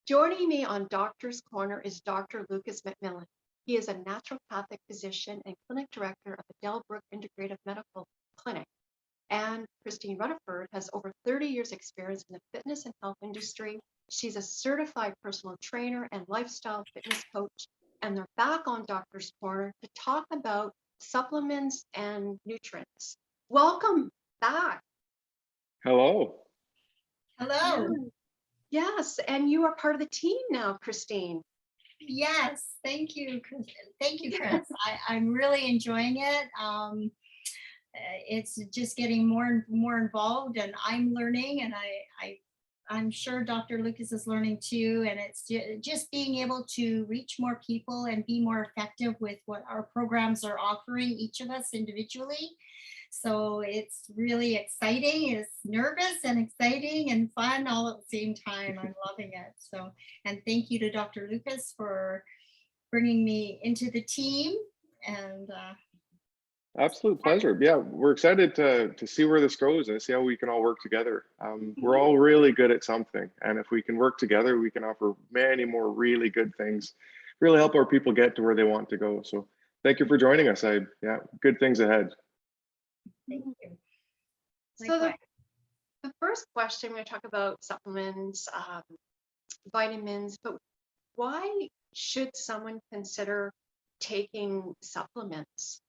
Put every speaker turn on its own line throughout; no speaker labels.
Joining me on Doctor's Corner is Dr. Lucas MacMillan. He is a naturopathic physician and clinic director of the Delbrook Integrative Medical Clinic. And Christine Rutherford has over 30 years experience in the fitness and health industry. She's a certified personal trainer and lifestyle fitness coach. And they're back on Doctor's Corner to talk about supplements and nutrients. Welcome back.
Hello.
Hello.
Yes, and you are part of the team now, Christine.
Yes, thank you. Thank you, Chris. I'm really enjoying it. It's just getting more and more involved, and I'm learning, and I'm sure Dr. Lucas is learning too. And it's just being able to reach more people and be more effective with what our programs are offering each of us individually. So it's really exciting. It's nervous and exciting and fun all at the same time. I'm loving it. So, and thank you to Dr. Lucas for bringing me into the team. And
Absolute pleasure. Yeah, we're excited to see where this goes and see how we can all work together. We're all really good at something, and if we can work together, we can offer many more really good things, really help our people get to where they want to go. So thank you for joining us. Yeah, good things ahead.
thank you.
So the first question, we're going to talk about supplements, vitamins, but why should someone consider taking supplements?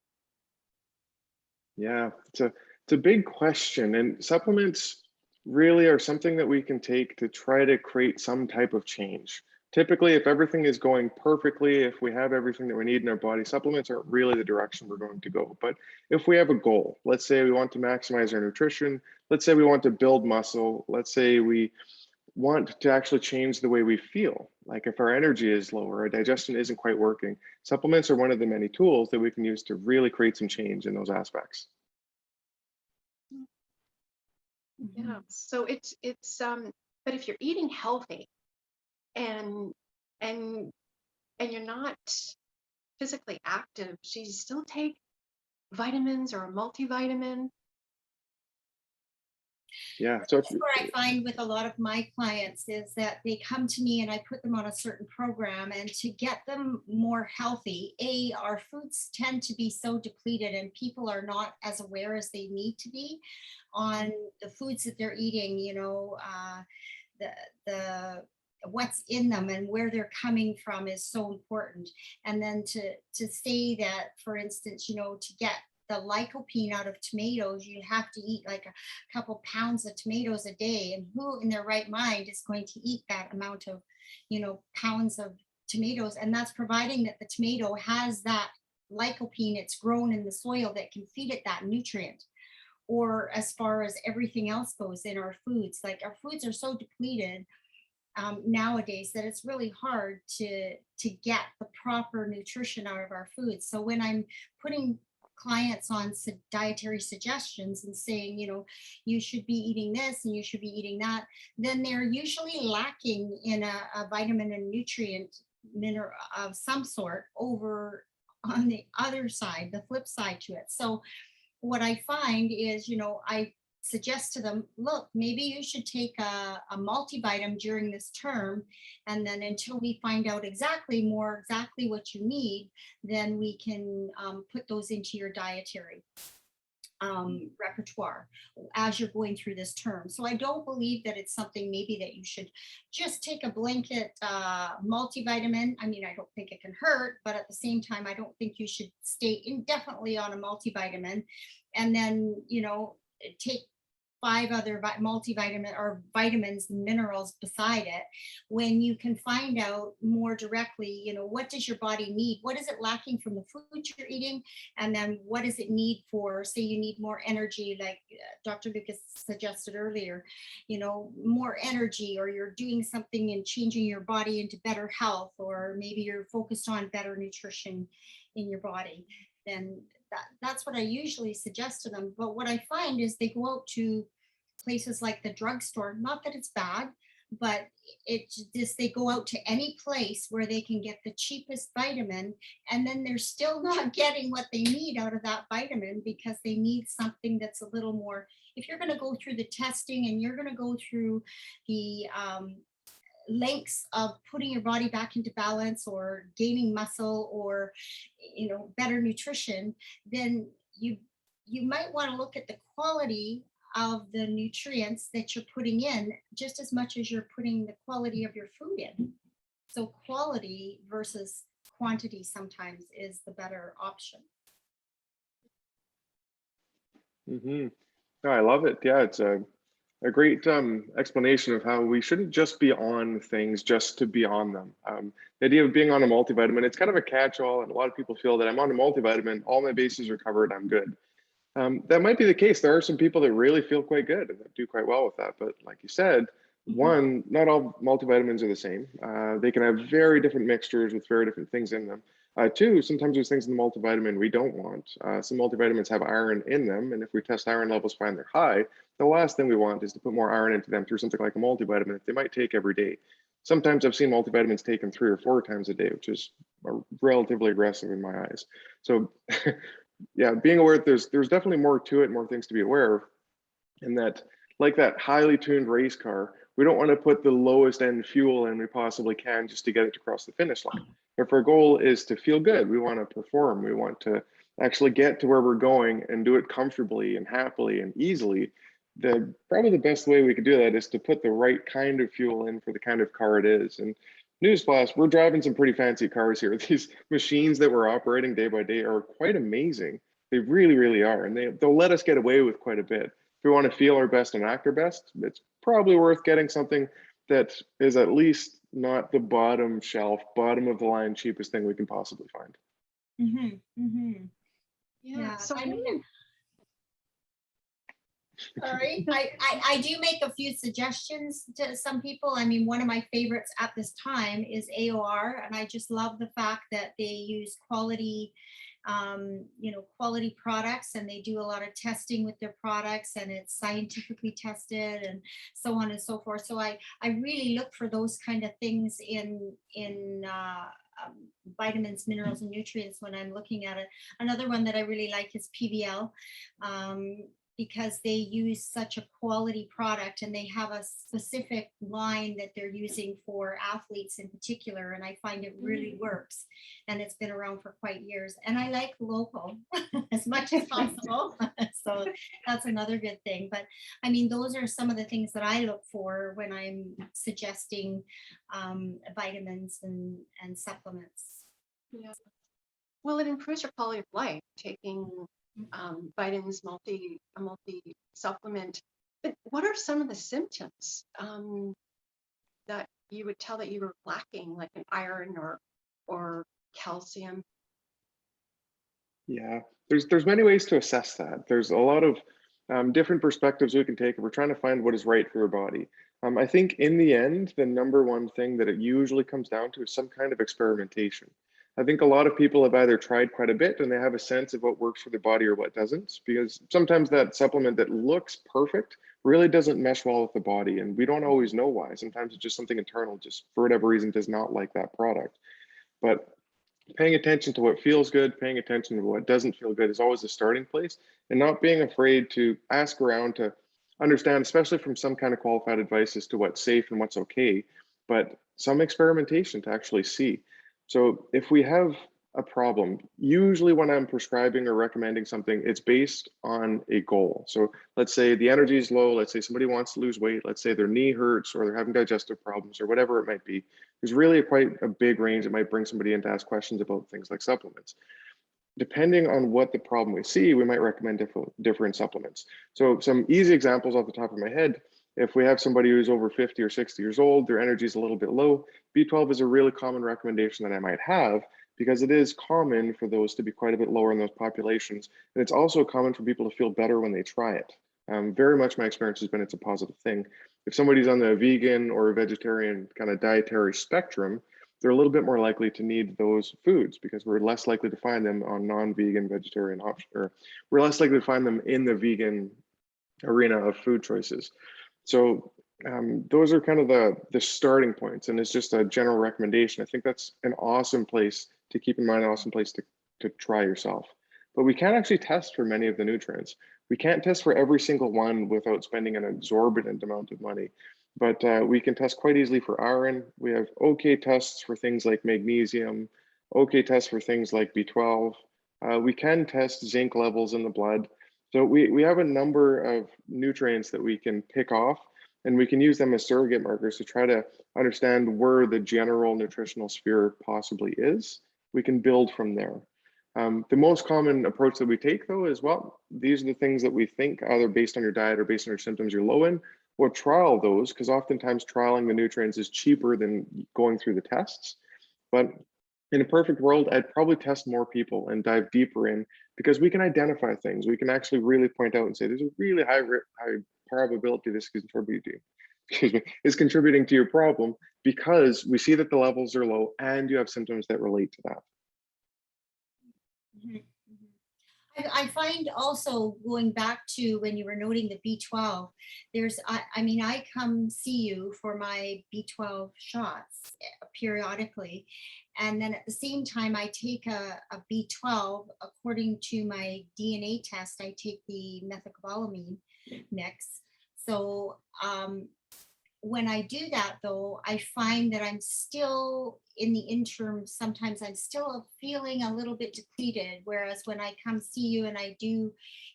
Yeah, it's a big question, and supplements really are something that we can take to try to create some type of change. Typically, if everything is going perfectly, if we have everything that we need in our body, supplements aren't really the direction we're going to go. But if we have a goal, let's say we want to maximize our nutrition, let's say we want to build muscle, let's say we want to actually change the way we feel, like if our energy is low or our digestion isn't quite working, supplements are one of the many tools that we can use to really create some change in those aspects.
Yeah, so it's but if you're eating healthy and and you're not physically active, so you still take vitamins or a multivitamin.
Yeah, so
That's what I find with a lot of my clients is that they come to me and I put them on a certain program, and to get them more healthy, our foods tend to be so depleted and people are not as aware as they need to be on the foods that they're eating, the what's in them and where they're coming from is so important. And then to say that, for instance, to get the lycopene out of tomatoes, you have to eat like a couple pounds of tomatoes a day. And who in their right mind is going to eat that amount of, pounds of tomatoes? And that's providing that the tomato has that lycopene, it's grown in the soil that can feed it that nutrient. Or as far as everything else goes in our foods, like our foods are so depleted nowadays that it's really hard to get the proper nutrition out of our foods. So when I'm putting clients on dietary suggestions and saying, you should be eating this and you should be eating that, then they're usually lacking in a vitamin and nutrient mineral of some sort over on the other side, the flip side to it. So what I find is, I suggest to them, look, maybe you should take a multivitamin during this term. And then until we find out exactly what you need, then we can put those into your dietary repertoire as you're going through this term. So I don't believe that it's something maybe that you should just take a blanket multivitamin. I mean, I don't think it can hurt, but at the same time, I don't think you should stay indefinitely on a multivitamin and then, take 5 other multivitamin or vitamins and minerals beside it, when you can find out more directly, what does your body need? What is it lacking from the food you're eating? And then what does it need for, say you need more energy, like Dr. Lucas suggested earlier, more energy, or you're doing something and changing your body into better health, or maybe you're focused on better nutrition in your body, then that's what I usually suggest to them. But what I find is they go out to places like the drugstore, not that it's bad, but it's just they go out to any place where they can get the cheapest vitamin, and then they're still not getting what they need out of that vitamin because they need something that's a little more. If you're going to go through the testing and you're going to go through the links of putting your body back into balance or gaining muscle or, you know, better nutrition, then you might want to look at the quality of the nutrients that you're putting in just as much as you're putting the quality of your food in. So quality versus quantity sometimes is the better option.
Mm-hmm. Oh, I love it. Yeah, it's a great explanation of how we shouldn't just be on things just to be on them. The idea of being on a multivitamin, it's kind of a catch-all, and a lot of people feel that I'm on a multivitamin, all my bases are covered, I'm good. That might be the case. There are some people that really feel quite good and that do quite well with that. But like you said, one, not all multivitamins are the same. They can have very different mixtures with very different things in them. Two, sometimes there's things in the multivitamin we don't want. Some multivitamins have iron in them, and if we test iron levels, find they're high, the last thing we want is to put more iron into them through something like a multivitamin that they might take every day. Sometimes I've seen multivitamins taken 3 or 4 times a day, which is relatively aggressive in my eyes. So yeah, being aware that there's definitely more to it, more things to be aware of, and that, like that highly tuned race car, we don't want to put the lowest end fuel in we possibly can just to get it across the finish line. If our goal is to feel good, we want to perform, we want to actually get to where we're going and do it comfortably and happily and easily, probably the best way we could do that is to put the right kind of fuel in for the kind of car it is. And newsflash, we're driving some pretty fancy cars here. These machines that we're operating day by day are quite amazing. They really, really are. And they'll let us get away with quite a bit. If we want to feel our best and act our best, it's probably worth getting something that is at least not the bottom shelf, bottom of the line, cheapest thing we can possibly find.
Yeah. So
I mean, sorry, I do make a few suggestions to some people. I mean, one of my favorites at this time is AOR, and I just love the fact that they use quality, you know, quality products, and they do a lot of testing with their products, and it's scientifically tested and so on and so forth. So I really look for those kind of things in vitamins, minerals, and nutrients when I'm looking at it. Another one that I really like is PBL. Because they use such a quality product, and they have a specific line that they're using for athletes in particular, and I find it really works, and it's been around for quite years. And I like local as much as possible, so that's another good thing. But I mean, those are some of the things that I look for when I'm suggesting vitamins and supplements.
yeah. Well, it improves your quality of life, taking vitamins, multi supplement. But what are some of the symptoms that you would tell that you were lacking, like an iron or calcium?
Yeah, there's many ways to assess that. There's a lot of different perspectives we can take if we're trying to find what is right for your body. I think in the end, the number one thing that it usually comes down to is some kind of experimentation. I think a lot of people have either tried quite a bit and they have a sense of what works for their body or what doesn't, because sometimes that supplement that looks perfect really doesn't mesh well with the body, and we don't always know why. Sometimes it's just something internal, just for whatever reason does not like that product. But paying attention to what feels good, paying attention to what doesn't feel good is always a starting place, and not being afraid to ask around to understand, especially from some kind of qualified advice as to what's safe and what's okay, but some experimentation to actually see. So if we have a problem, usually when I'm prescribing or recommending something, it's based on a goal. So let's say the energy is low, let's say somebody wants to lose weight, let's say their knee hurts or they're having digestive problems or whatever it might be. There's really quite a big range that might bring somebody in to ask questions about things like supplements. Depending on what the problem we see, we might recommend different supplements. So some easy examples off the top of my head: if we have somebody who's over 50 or 60 years old, their energy is a little bit low, B12 is a really common recommendation that I might have, because it is common for those to be quite a bit lower in those populations. And it's also common for people to feel better when they try it. Very much my experience has been it's a positive thing. If somebody's on the vegan or vegetarian kind of dietary spectrum, they're a little bit more likely to need those foods because we're less likely to find them on non-vegan vegetarian options, or we're less likely to find them in the vegan arena of food choices. So those are kind of the starting points, and it's just a general recommendation. I think that's an awesome place to keep in mind, an awesome place to try yourself. But we can actually test for many of the nutrients. We can't test for every single one without spending an exorbitant amount of money, but we can test quite easily for iron. We have okay tests for things like magnesium, okay tests for things like B12. We can test zinc levels in the blood. So we have a number of nutrients that we can pick off, and we can use them as surrogate markers to try to understand where the general nutritional sphere possibly is. We can build from there. The most common approach that we take, though, is, well, these are the things that we think, either based on your diet or based on your symptoms, you're low in. We'll trial those, because oftentimes trialing the nutrients is cheaper than going through the tests. But in a perfect world, I'd probably test more people and dive deeper in, because we can identify things. We can actually really point out and say, there's a really high probability this is contributing, excuse me, is contributing to your problem, because we see that the levels are low and you have symptoms that relate to that.
Mhm, mhm. I find also, going back to when you were noting the B12, I mean, I come see you for my B12 shots periodically. And then at the same time, I take a B12, according to my DNA test, I take the methylcobalamin mix. So when I do that, though, I find that I'm still in the interim. Sometimes I'm still feeling a little bit depleted. Whereas when I come see you and I do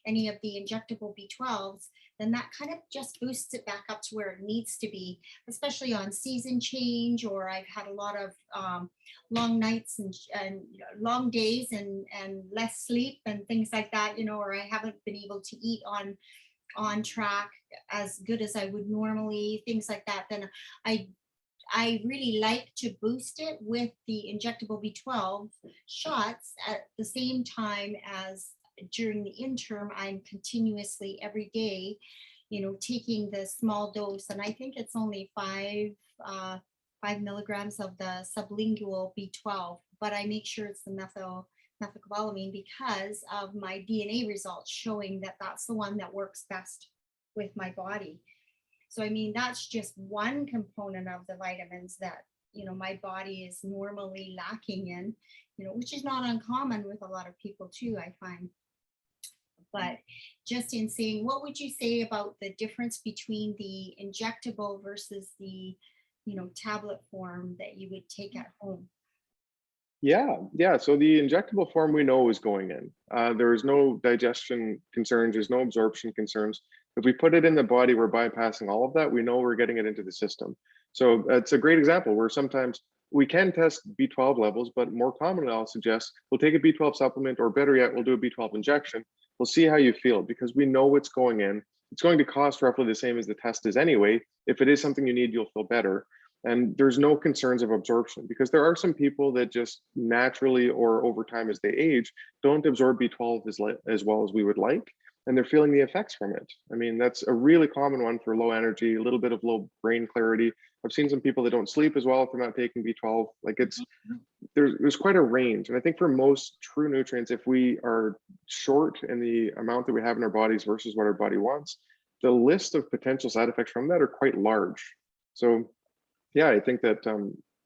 any of the injectable B12s, then that kind of just boosts it back up to where it needs to be, especially on season change, or I've had a lot of long nights and long days and less sleep and things like that, or I haven't been able to eat on track as good as I would normally, things like that, then I really like to boost it with the injectable B12 shots at the same time as during the interim, I'm continuously every day, taking the small dose. And I think it's only 5 milligrams of the sublingual B12, but I make sure it's the methylcobalamin because of my DNA results showing that that's the one that works best with my body. So, I mean, that's just one component of the vitamins that, my body is normally lacking in, which is not uncommon with a lot of people too, I find. But just in saying, what would you say about the difference between the injectable versus the, tablet form that you would take at home?
Yeah. So the injectable form we know is going in. There is no digestion concerns. There's no absorption concerns. If we put it in the body, we're bypassing all of that. We know we're getting it into the system. So it's a great example where sometimes we can test B12 levels, but more commonly, I'll suggest we'll take a B12 supplement, or better yet, we'll do a B12 injection. We'll see how you feel, because we know what's going in. It's going to cost roughly the same as the test is anyway. If it is something you need, you'll feel better. And there's no concerns of absorption, because there are some people that just naturally or over time as they age don't absorb B12 as well as we would like, and they're feeling the effects from it. I mean, that's a really common one for low energy, a little bit of low brain clarity. I've seen some people that don't sleep as well if they're not taking B12. Like, there's quite a range. And I think for most true nutrients, if we are short in the amount that we have in our bodies versus what our body wants, the list of potential side effects from that are quite large. So yeah, I think that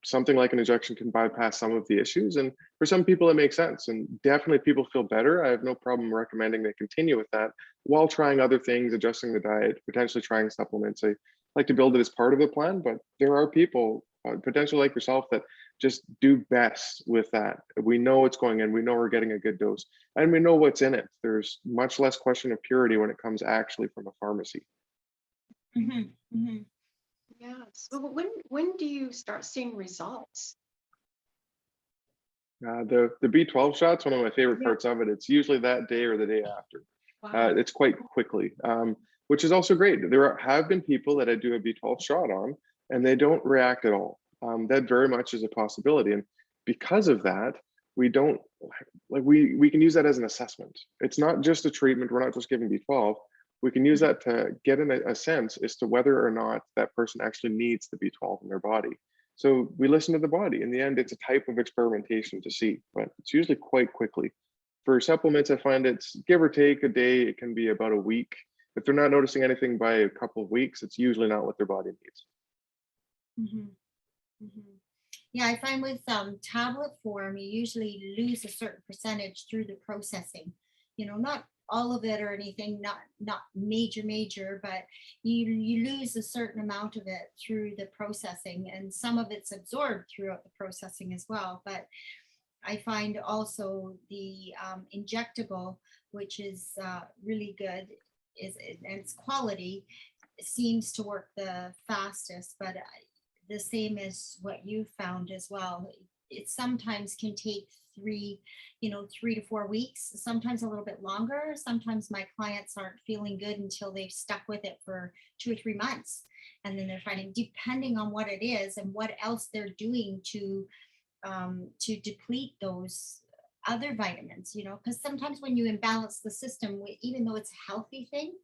something like an injection can bypass some of the issues. And for some people, it makes sense. And definitely people feel better. I have no problem recommending they continue with that while trying other things, adjusting the diet, potentially trying supplements. I like to build it as part of the plan, but there are people, potentially like yourself, that just do best with that. We know what's going in. We know we're getting a good dose, and we know what's in it. There's much less question of purity when it comes actually from a pharmacy.
Mhm, mhm.
Yes. Well, when do you start seeing results?
The B12 shots, one of my favorite
Yeah.
parts of it. It's usually that day or the day after.
Wow.
It's quite quickly, which is also great. There have been people that I do a B12 shot on, and they don't react at all. That very much is a possibility, and because of that, we don't we can use that as an assessment. It's not just a treatment. We're not just giving B12. We can use that to get a sense as to whether or not that person actually needs the B12 in their body. So we listen to the body. In the end, it's a type of experimentation to see, but it's usually quite quickly. For supplements, I find it's give or take a day. It can be about a week. If they're not noticing anything by a couple of weeks, it's usually not what their body needs.
Mhm, mhm. Yeah, I find with tablet form, you usually lose a certain percentage through the processing. Not all of it or anything, not major, but you lose a certain amount of it through the processing, and some of it's absorbed throughout the processing as well. But I find also the injectable, which is really good, and its quality seems to work the fastest, but the same as what you found as well. It sometimes can take 3 to 4 weeks, sometimes a little bit longer. Sometimes my clients aren't feeling good until they've stuck with it for 2 or 3 months. And then they're finding, depending on what it is and what else they're doing to deplete those other vitamins, because sometimes when you imbalance the system, even though it's a healthy thing,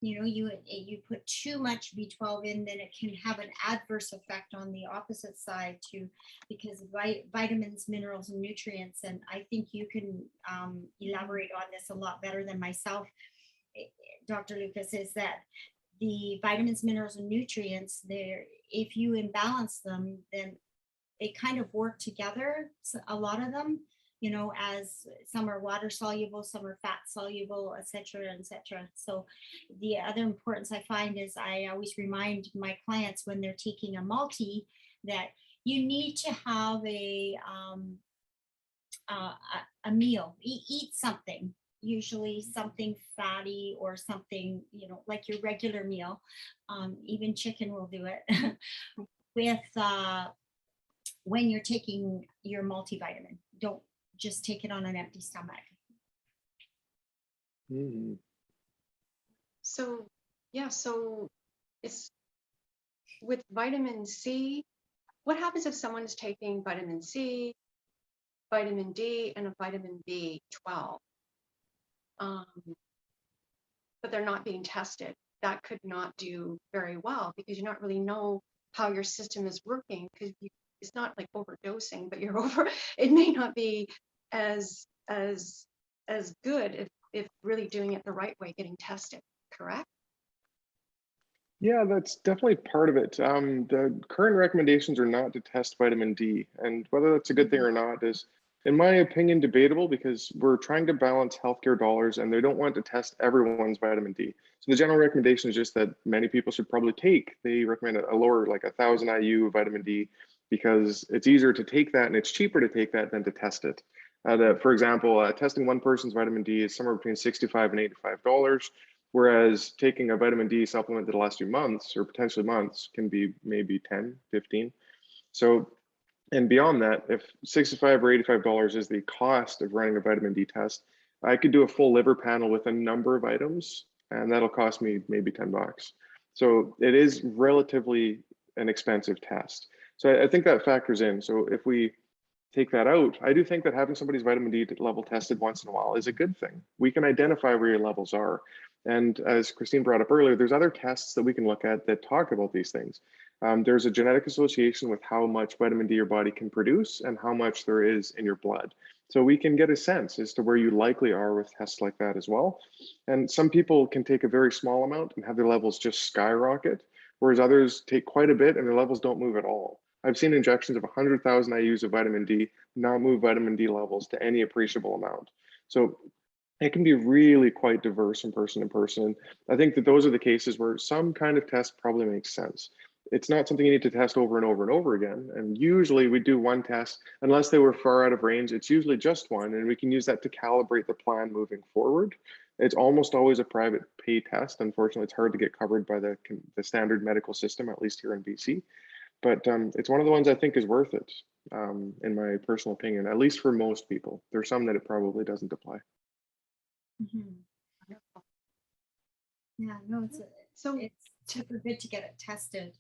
you put too much B12 in, then it can have an adverse effect on the opposite side too, because vitamins, minerals, and nutrients. And I think you can elaborate on this a lot better than myself, Dr. Lucas, is that the vitamins, minerals, and nutrients, if you imbalance them, then they kind of work together, a lot of them, as some are water soluble, some are fat soluble, et cetera, et cetera. So the other importance I find is I always remind my clients when they're taking a multi that you need to have a meal, eat something, usually something fatty or something, like your regular meal. Even chicken will do it with when you're taking your multivitamin. Don't just take it on an empty stomach.
Mhm.
So, yeah, so it's with vitamin C. What happens if someone's taking vitamin C, vitamin D, and a vitamin B12, but they're not being tested? That could not do very well because you not really know how your system is working, because it's not like overdosing, but it may not be as good if really doing it the right way, getting tested, correct?
Yeah, that's definitely part of it. The current recommendations are not to test vitamin D, and whether that's a good thing or not is, in my opinion, debatable, because we're trying to balance healthcare dollars and they don't want to test everyone's vitamin D. So the general recommendation is just that many people should probably they recommend a lower, like 1,000 IU of vitamin D, because it's easier to take that and it's cheaper to take that than to test it. For example, testing one person's vitamin D is somewhere between $65 and $85. Whereas taking a vitamin D supplement that lasts you months or potentially months can be maybe 10, 15. So, and beyond that, if $65 or $85 is the cost of running a vitamin D test, I could do a full liver panel with a number of items, and that'll cost me maybe $10. So it is relatively an expensive test. So I think that factors in. So if we take that out, I do think that having somebody's vitamin D level tested once in a while is a good thing. We can identify where your levels are. And as Christine brought up earlier, there's other tests that we can look at that talk about these things. There's a genetic association with how much vitamin D your body can produce and how much there is in your blood. So we can get a sense as to where you likely are with tests like that as well. And some people can take a very small amount and have their levels just skyrocket, whereas others take quite a bit and their levels don't move at all. I've seen injections of 100,000 IUs of vitamin D not move vitamin D levels to any appreciable amount. So it can be really quite diverse from person to person. I think that those are the cases where some kind of test probably makes sense. It's not something you need to test over and over and over again. And usually we do one test, unless they were far out of range, it's usually just one, and we can use that to calibrate the plan moving forward. It's almost always a private pay test. Unfortunately, it's hard to get covered by the standard medical system, at least here in BC. But it's one of the ones I think is worth it, in my personal opinion, at least for most people. There's some that it probably doesn't apply.
Wonderful. Yeah, no, it's super good to get it tested.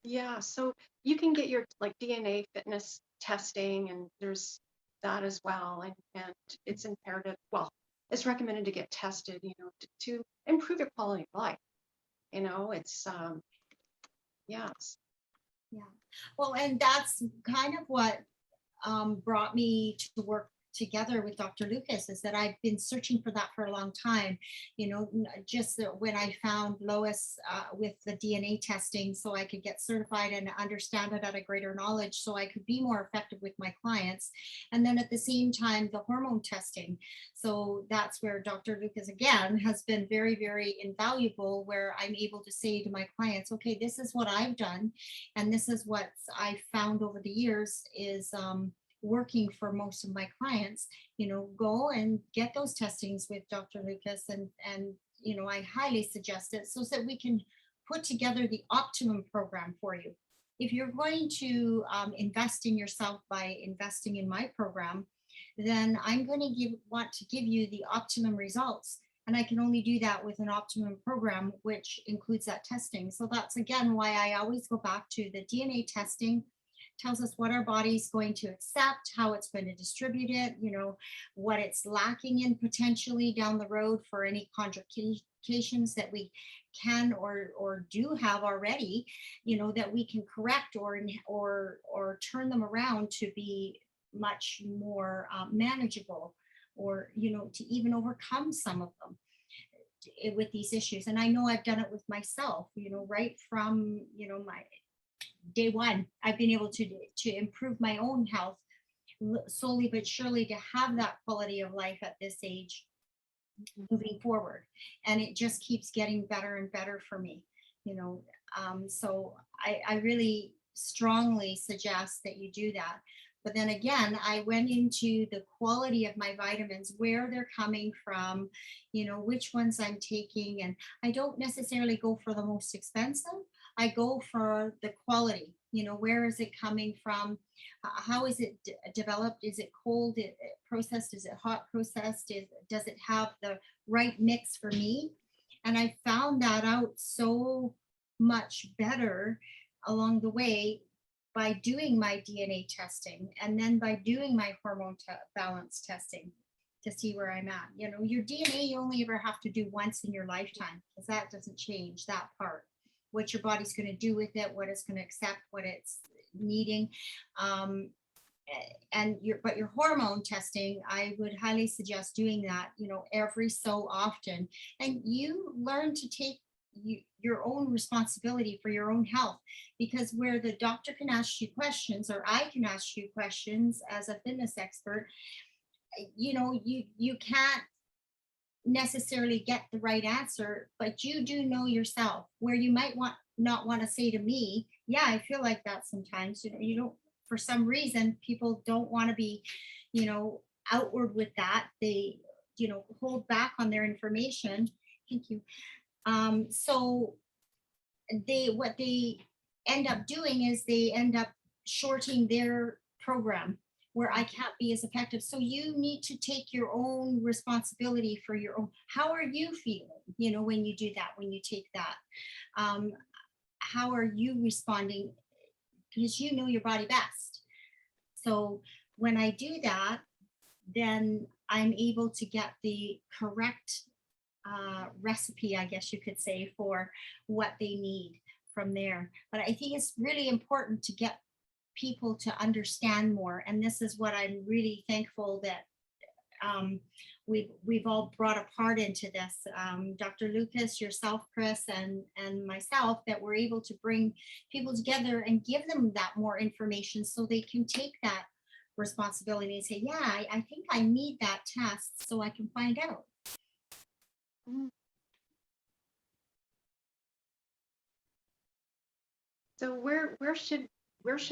Yeah, so you can get your like DNA fitness testing, and there's that as well, and it's imperative. Well, it's recommended to get tested, to improve your quality of life. It's yes.
Yeah. Well, and that's kind of what brought me to work together with Dr. Lucas is that I've been searching for that for a long time. Just when I found Lois with the DNA testing, so I could get certified and understand it at a greater knowledge, so I could be more effective with my clients. And then at the same time, the hormone testing. So that's where Dr. Lucas again has been very, very invaluable, where I'm able to say to my clients, okay, this is what I've done, and this is what I've found over the years is working for most of my clients. Go and get those testings with Dr. Lucas, and I highly suggest it, so that we can put together the optimum program for you. If you're going to invest in yourself by investing in my program, then I'm going to want to give you the optimum results. And I can only do that with an optimum program, which includes that testing. So that's again why I always go back to the DNA testing. Tells us what our body's going to accept, how it's going to distribute it, what it's lacking in potentially down the road for any contraindications that we can or do have already, that we can correct or turn them around to be much more manageable, or to even overcome some of them with these issues. And I know I've done it with myself, right from my day one. I've been able to improve my own health slowly but surely, to have that quality of life at this age moving forward. And it just keeps getting better and better for me. So I really strongly suggest that you do that. But then again, I went into the quality of my vitamins, where they're coming from, which ones I'm taking. And I don't necessarily go for the most expensive. I go for the quality, where is it coming from? How is it developed? Is it cold processed? Is it hot processed? Does it have the right mix for me? And I found that out so much better along the way by doing my DNA testing, and then by doing my hormone balance testing to see where I'm at. Your DNA, you only ever have to do once in your lifetime, because that doesn't change that part. What your body's going to do with it, what it's going to accept, what it's needing. But your hormone testing, I would highly suggest doing that, every so often. And you learn to take your own responsibility for your own health, because where the doctor can ask you questions, or I can ask you questions as a fitness expert, you can't necessarily get the right answer, but you do know yourself, where you might not want to say to me, yeah, I feel like that sometimes. You don't, for some reason, people don't want to be, outward with that. They, hold back on their information. Thank you. So what they end up doing is they end up shorting their program, where I can't be as effective. So you need to take your own responsibility for your own. How are you feeling, when you do that, when you take that? How are you responding? Because you know your body best. So when I do that, then I'm able to get the correct recipe, I guess you could say, for what they need from there. But I think it's really important to get people to understand more. And this is what I'm really thankful that we've all brought a part into this. Dr. Lucas, yourself, Chris, and myself, that we're able to bring people together and give them that more information, so they can take that responsibility and say, yeah, I think I need that test so I can find out.
So where should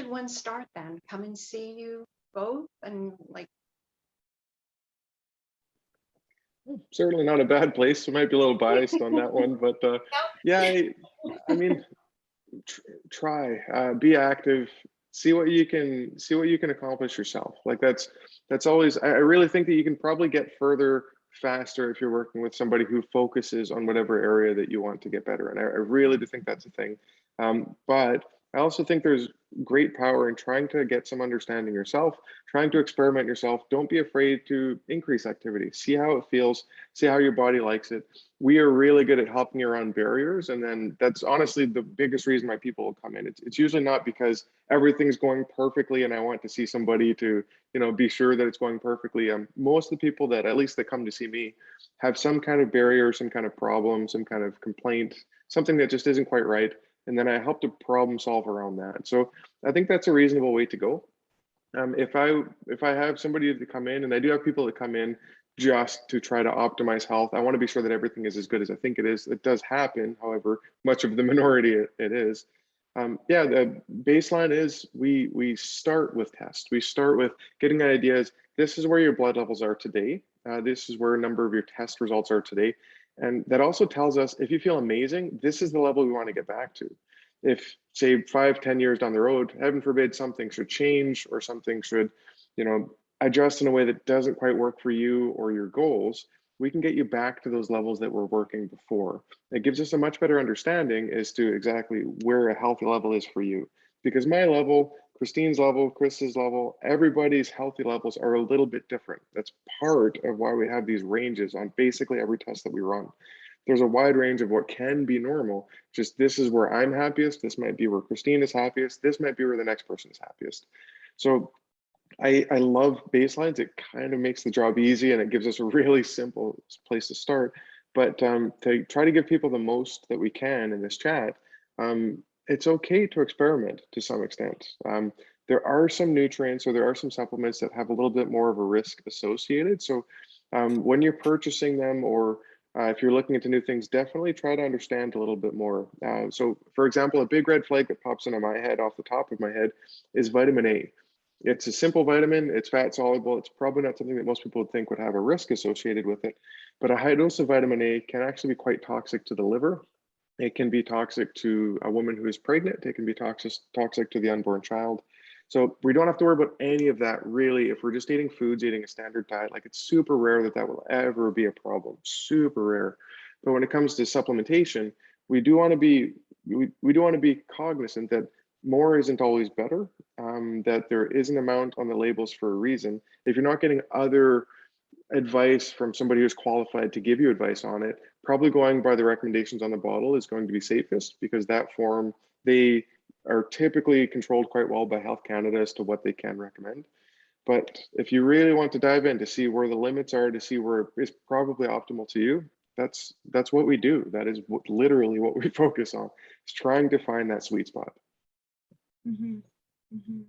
one start then? Come and see you both, and like.
Certainly not a bad place. I might be a little biased on that one, but yeah, I mean, try, be active, see what you can accomplish yourself. Like that's always, I really think that you can probably get further faster if you're working with somebody who focuses on whatever area that you want to get better in. I really do think that's a thing. But I also think there's great power in trying to get some understanding yourself, trying to experiment yourself. Don't be afraid to increase activity. See how it feels, see how your body likes it. We are really good at helping you around barriers. And then that's honestly the biggest reason why people will come in. It's usually not because everything's going perfectly and I want to see somebody to, be sure that it's going perfectly. Most of the people that, at least that come to see me, have some kind of barrier, some kind of problem, some kind of complaint, something that just isn't quite right, and then I help to problem solve around that. So I think that's a reasonable way to go. If I have somebody to come in, and I do have people that come in just to try to optimize health, I want to be sure that everything is as good as I think it is. It does happen, however, much of the minority it is. Yeah, the baseline is we start with tests. We start with getting ideas. This is where your blood levels are today. This is where a number of your test results are today. And that also tells us if you feel amazing, this is the level we want to get back to. If, say, 5, 10 years down the road, heaven forbid, something should change or something should, adjust in a way that doesn't quite work for you or your goals, we can get you back to those levels that were working before. It gives us a much better understanding as to exactly where a healthy level is for you. Because my level, Christine's level, Chris's level, everybody's healthy levels are a little bit different. That's part of why we have these ranges on basically every test that we run. There's a wide range of what can be normal. Just this is where I'm happiest. This might be where Christine is happiest. This might be where the next person is happiest. So I love baselines. It kind of makes the job easy and it gives us a really simple place to start. But to try to give people the most that we can in this chat, it's okay to experiment to some extent. There are some nutrients or there are some supplements that have a little bit more of a risk associated. So when you're purchasing them, or if you're looking into new things, definitely try to understand a little bit more. So for example, a big red flag that pops into my head off the top of my head is vitamin A. It's a simple vitamin, it's fat soluble, it's probably not something that most people would think would have a risk associated with it, but a high dose of vitamin A can actually be quite toxic to the liver. It can be toxic to a woman who is pregnant. It can be toxic to the unborn child. So we don't have to worry about any of that really if we're just eating foods, eating a standard diet. Like, it's super rare that that will ever be a problem, super rare. But when it comes to supplementation, we do want to be we do want to be cognizant that more isn't always better, that there is an amount on the labels for a reason. If you're not getting other advice from somebody who's qualified to give you advice on it, probably going by the recommendations on the bottle is going to be safest, because that form, they are typically controlled quite well by Health Canada as to what they can recommend. But if you really want to dive in to see where the limits are, to see where it's probably optimal to you, that's what we do. That is literally what we focus on, is trying to find that sweet spot.
Mhm, mhm.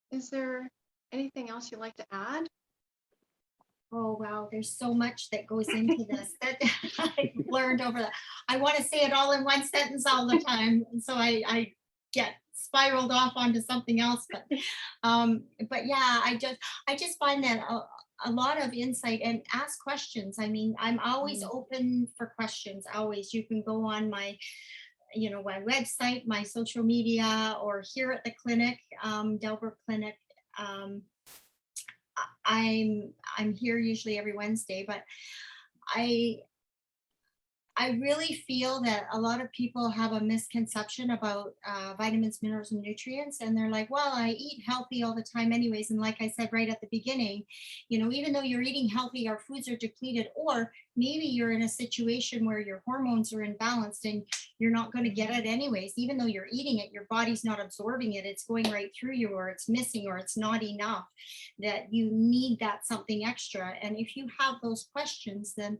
Is there anything else you'd like to add?
Oh, wow, there's so much that goes into this that I've learned over that. I want to say it all in one sentence all the time, and so I get spiraled off onto something else. But yeah, I just find that a lot of insight, and ask questions. I mean, I'm always open for questions. Always, you can go on my my website, my social media, or here at the clinic, Delbrook Clinic. Um, I'm here usually every Wednesday, but I I really feel that a lot of people have a misconception about vitamins, minerals, and nutrients. And they're like, well, I eat healthy all the time, anyways. And like I said right at the beginning, even though you're eating healthy, our foods are depleted, or maybe you're in a situation where your hormones are imbalanced and you're not going to get it anyways. Even though you're eating it, your body's not absorbing it. It's going right through you, or it's missing, or it's not enough, that you need that something extra. And if you have those questions, then,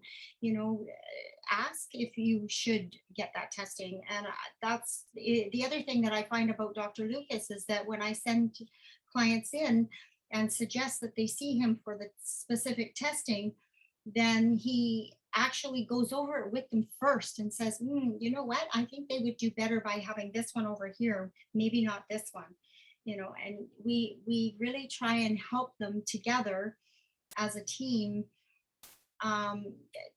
ask if you should get that testing. And that's the other thing that I find about Dr. Lucas, is that when I send clients in and suggest that they see him for the specific testing, then he actually goes over it with them first and says, you know what, I think they would do better by having this one over here, maybe not this one. And we really try and help them together as a team,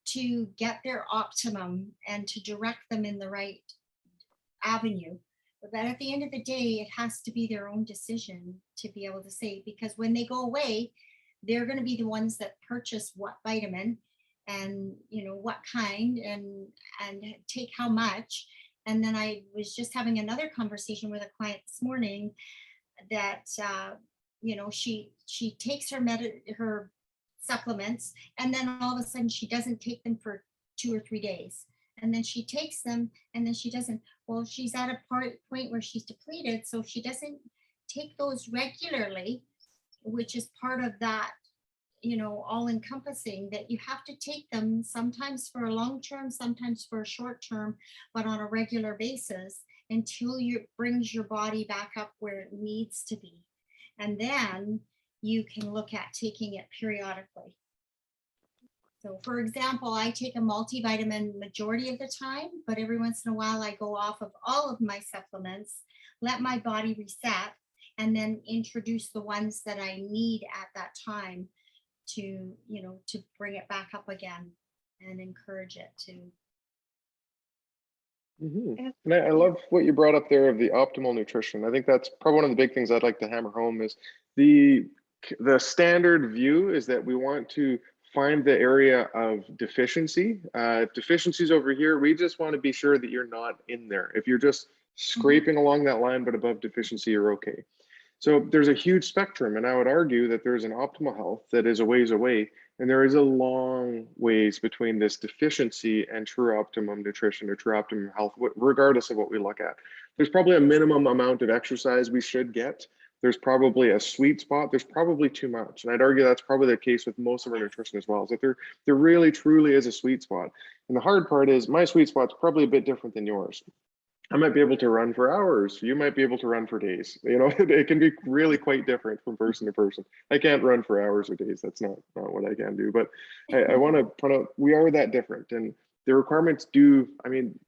to get their optimum and to direct them in the right avenue. But at the end of the day, it has to be their own decision to be able to say, because when they go away, they're going to be the ones that purchase what vitamin, and what kind, and take how much. And then I was just having another conversation with a client this morning that, you know, she takes her supplements, and then all of a sudden she doesn't take them for 2 or 3 days. And then she takes them and then she doesn't. Well, she's at a point where she's depleted. So if she doesn't take those regularly, which is part of that, you know, all encompassing, that you have to take them sometimes for a long term, sometimes for a short term, but on a regular basis until you brings your body back up where it needs to be. And then you can look at taking it periodically. So for example, I take a multivitamin majority of the time, but every once in a while I go off of all of my supplements, let my body reset, and then introduce the ones that I need at that time to, you know, to bring it back up again and encourage it to.
And I love what you brought up there of the optimal nutrition. I think that's probably one of the big things I'd like to hammer home is the standard view is that we want to find the area of deficiency. If deficiency's over here, we just want to be sure that you're not in there. If you're just scraping along that line, but above deficiency, you're okay. So there's a huge spectrum, and I would argue that there's an optimal health that is a ways away, and there is a long ways between this deficiency and true optimum nutrition or true optimum health, regardless of what we look at. There's probably a minimum amount of exercise we should get. There's probably a sweet spot. There's probably too much. And I'd argue that's probably the case with most of our nutrition as well, is that there really truly is a sweet spot. And the hard part is my sweet spot's probably a bit different than yours. I might be able to run for hours. You might be able to run for days. You know, it can be really quite different from person to person. I can't run for hours or days. That's not what I can do. But I want to point out we are that different. And the requirements do, I mean,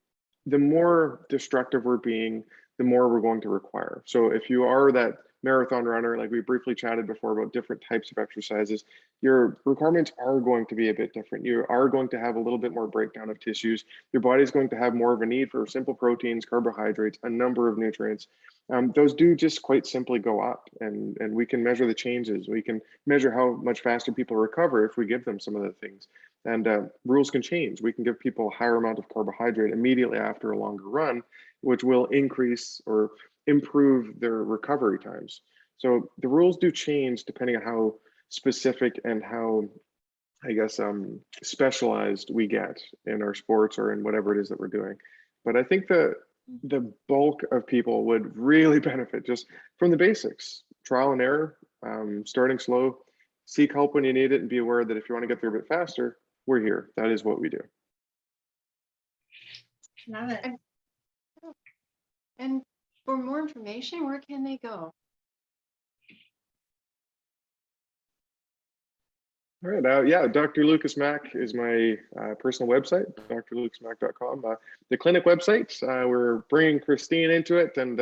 the more destructive we're being, the more we're going to require. So if you are that marathon runner, like we briefly chatted before about different types of exercises, your requirements are going to be a bit different. You are going to have a little bit more breakdown of tissues. Your body's going to have more of a need for simple proteins, carbohydrates, a number of nutrients. Those do just quite simply go up, and we can measure the changes. We can measure how much faster people recover if we give them some of the things. And rules can change. We can give people a higher amount of carbohydrate immediately after a longer run, which will increase or improve their recovery times. So the rules do change depending on how specific and how, I guess, specialized we get in our sports or in whatever it is that we're doing. But I think the bulk of people would really benefit just from the basics, trial and error, starting slow, seek help when you need it, and be aware that if you want to get there a bit faster, we're here. That is what we do.
Love it.
And for more information, where can they go?
All right, yeah, Dr. Lucas Mac is my personal website, drlucasmac.com. The clinic website, we're bringing Christine into it and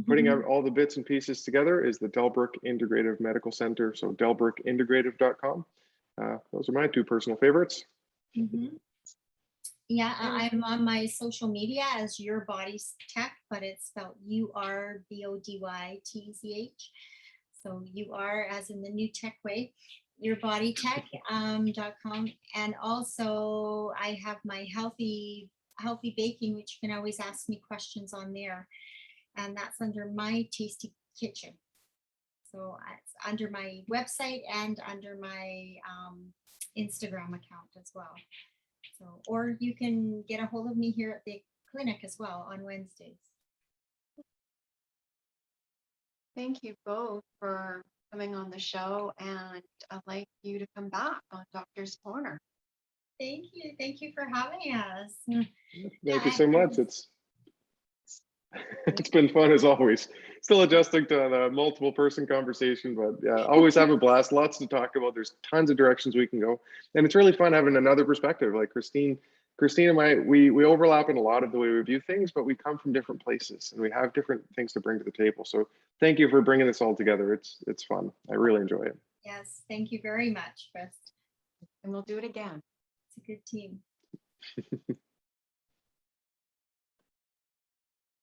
putting out all the bits and pieces together is the Delbrook Integrative Medical Center, so delbrookintegrative.com. Those are my two personal favorites.
Yeah, I'm on my social media as Your Body's Tech, but it's spelled URBODYTECH. So you are as in the new tech way, yourbodytech.com. And also I have my healthy baking, which you can always ask me questions on there. And that's under My Tasty Kitchen. So it's under my website and under my Instagram account as well. So, or you can get a hold of me here at the clinic as well on Wednesdays.
Thank you both for coming on the show, and I'd like you to come back on Doctor's Corner.
Thank you. Thank you for having us.
Thank you so much. It's been fun as always. Still adjusting to the multiple person conversation, but yeah, always have a blast. Lots to talk about. There's tons of directions we can go, and it's really fun having another perspective. Like Christine and I, we overlap in a lot of the way we view things, but we come from different places and we have different things to bring to the table. So thank you for bringing this all together. It's fun. I really enjoy it.
Yes, thank you very much, Chris.
And we'll do it again.
It's a good team.